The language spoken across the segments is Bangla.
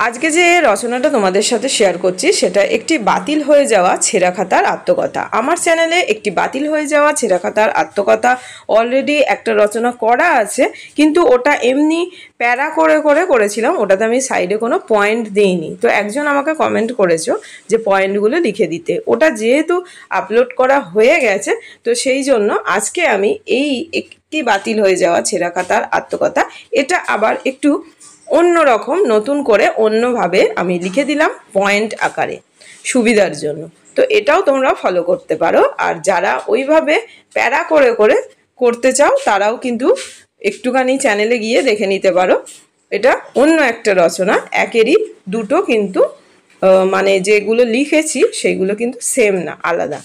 আজকে যে রচনাটা তোমাদের সাথে শেয়ার করছি সেটা একটি বাতিল হয়ে যাওয়া ছেঁড়া খাতার আত্মকথা। আমার চ্যানেলে একটি বাতিল হয়ে যাওয়া ছেঁড়া খাতার আত্মকথা অলরেডি একটা রচনা করা আছে, কিন্তু ওটা এমনি প্যারা করে করেছিলাম, ওটাতে আমি সাইডে কোনো পয়েন্ট দিইনি। তো একজন আমাকে কমেন্ট করেছো যে পয়েন্টগুলো লিখে দিতে, ওটা যেহেতু আপলোড করা হয়ে গেছে তো সেই জন্য আজকে আমি এই একটি বাতিল হয়ে যাওয়া ছেঁড়া খাতার আত্মকথা এটা আবার একটু অন্যরকম নতুন করে অন্যভাবে আমি লিখে দিলাম পয়েন্ট আকারে সুবিধার জন্য। তো এটাও তোমরা ফলো করতে পারো, আর যারা ওইভাবে প্যারা করে করতে চাও তারাও কিন্তু একটুখানি চ্যানেলে গিয়ে দেখে নিতে পারো। এটা অন্য একটা রচনা, একেরই দুটো, কিন্তু মানে যেগুলো লিখেছি সেইগুলো কিন্তু সেম না, আলাদা,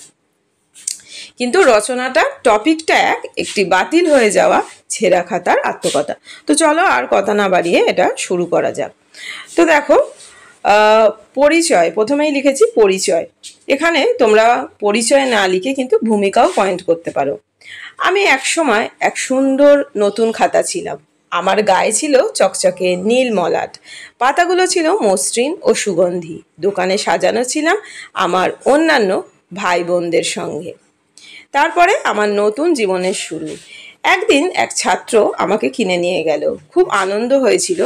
কিন্তু রচনাটা টপিকটা একটি বাতিল হয়ে যাওয়া ছেঁড়া খাতার আত্মকথা। তো চলো আর কথা না বাড়িয়ে এটা শুরু করা যাক। তো দেখো, পরিচয় প্রথমেই লিখেছি পরিচয়। এখানে তোমরা পরিচয় না লিখে কিন্তু ভূমিকাও পয়েন্ট করতে পারো। আমি একসময় এক সুন্দর নতুন খাতা ছিলাম। আমার গায়ে ছিল চকচকে নীল মলাট, পাতাগুলো ছিল মসৃণ ও সুগন্ধি। দোকানে সাজানো ছিলাম আমার অন্যান্য ভাই বোনদের সঙ্গে। তারপরে আমার নতুন জীবনের শুরু। একদিন এক ছাত্র আমাকে কিনে নিয়ে গেল। খুব আনন্দ হয়েছিল,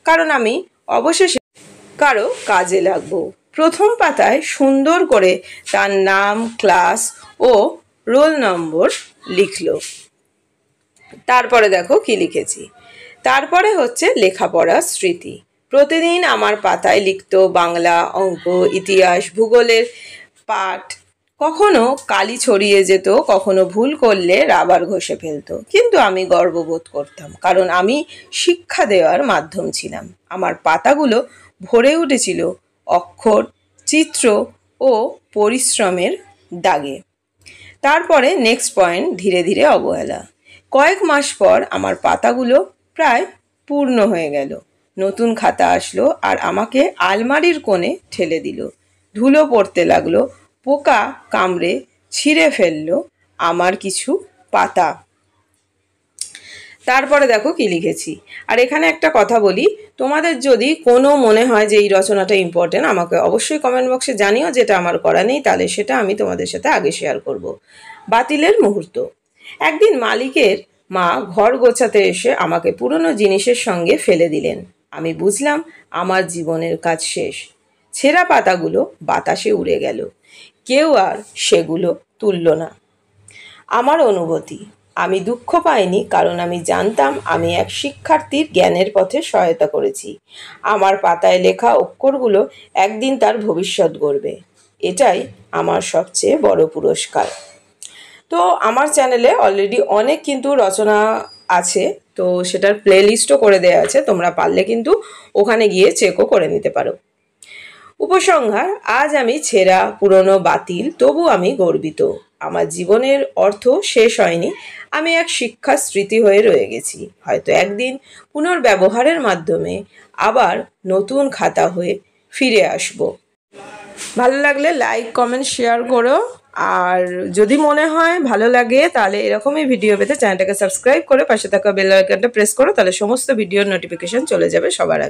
কারণ আমি অবশেষে কারো কাজে লাগবো। প্রথম পাতায় সুন্দর করে তার নাম, ক্লাস ও রোল নম্বর লিখলো। তারপরে দেখো কি লিখেছি, তারপরে হচ্ছে লেখাপড়ার স্মৃতি। প্রতিদিন আমার পাতায় লিখতো বাংলা, অঙ্ক, ইতিহাস, ভূগোলের পাঠ। কখনো কালি ছড়িয়ে যেত, কখনো ভুল করলে রাবার ঘষে ফেলতো, কিন্তু আমি গর্ববোধ করতাম, কারণ আমি শিক্ষা দেওয়ার মাধ্যম ছিলাম। আমার পাতাগুলো ভরে উঠেছিল অক্ষর, চিত্র ও পরিশ্রমের দাগে। তারপরে নেক্সট পয়েন্ট, ধীরে ধীরে অবহেলা। কয়েক মাস পর আমার পাতাগুলো প্রায় পূর্ণ হয়ে গেল। নতুন খাতা আসলো আর আমাকে আলমারির কোণে ঠেলে দিল। ধুলো পড়তে লাগলো, পোকা কামড়ে ছিঁড়ে ফেললো আমার কিছু পাতা। তারপরে দেখো কি লিখেছি। আর এখানে একটা কথা বলি, তোমাদের যদি কোনো মনে হয় যে এই রচনাটা ইম্পর্টেন্ট, আমাকে অবশ্যই কমেন্ট বক্সে জানিও, যেটা আমার করা নেই, তাহলে সেটা আমি তোমাদের সাথে আগে শেয়ার করব। বাতিলের মুহূর্ত। একদিন মালিকের মা ঘর গোছাতে এসে আমাকে পুরনো জিনিসের সঙ্গে ফেলে দিলেন। আমি বুঝলাম আমার জীবনের কাজ শেষ। ছেঁড়া পাতাগুলো বাতাসে উড়ে গেল, কেউ আর সেগুলো তুলল না। আমার অনুভূতি, আমি দুঃখ পাইনি, কারণ আমি জানতাম আমি এক শিক্ষার্থীর জ্ঞানের পথে সহায়তা করেছি। আমার পাতায় লেখা অক্ষরগুলো একদিন তার ভবিষ্যৎ গড়বে। এটাই আমার সবচেয়ে বড় পুরস্কার। তো আমার চ্যানেলে অলরেডি অনেক কিন্তু রচনা আছে, তো সেটার প্লেলিস্টও করে দেওয়া আছে, তোমরা পারলে কিন্তু ওখানে গিয়ে চেকও করে নিতে পারো। উপসংহার, আজ আমি ছেঁড়া, পুরনো, বাতিল, তবু আমি গর্বিত। আমার জীবনের অর্থ শেষ হয়নি, আমি এক শিক্ষার স্মৃতি হয়ে রয়ে গেছি। হয়তো একদিন পুনর্ব্যবহারের মাধ্যমে আবার নতুন খাতা হয়ে ফিরে আসব। ভালো লাগলে লাইক, কমেন্ট, শেয়ার করো। আর যদি মনে হয় ভালো লাগে তাহলে এরকমই ভিডিও পেতে চ্যানেলটাকে সাবস্ক্রাইব করে পাশে থাকা বেল আইকনটা প্রেস করো, তাহলে সমস্ত ভিডিওর নোটিফিকেশন চলে যাবে সবার আগে।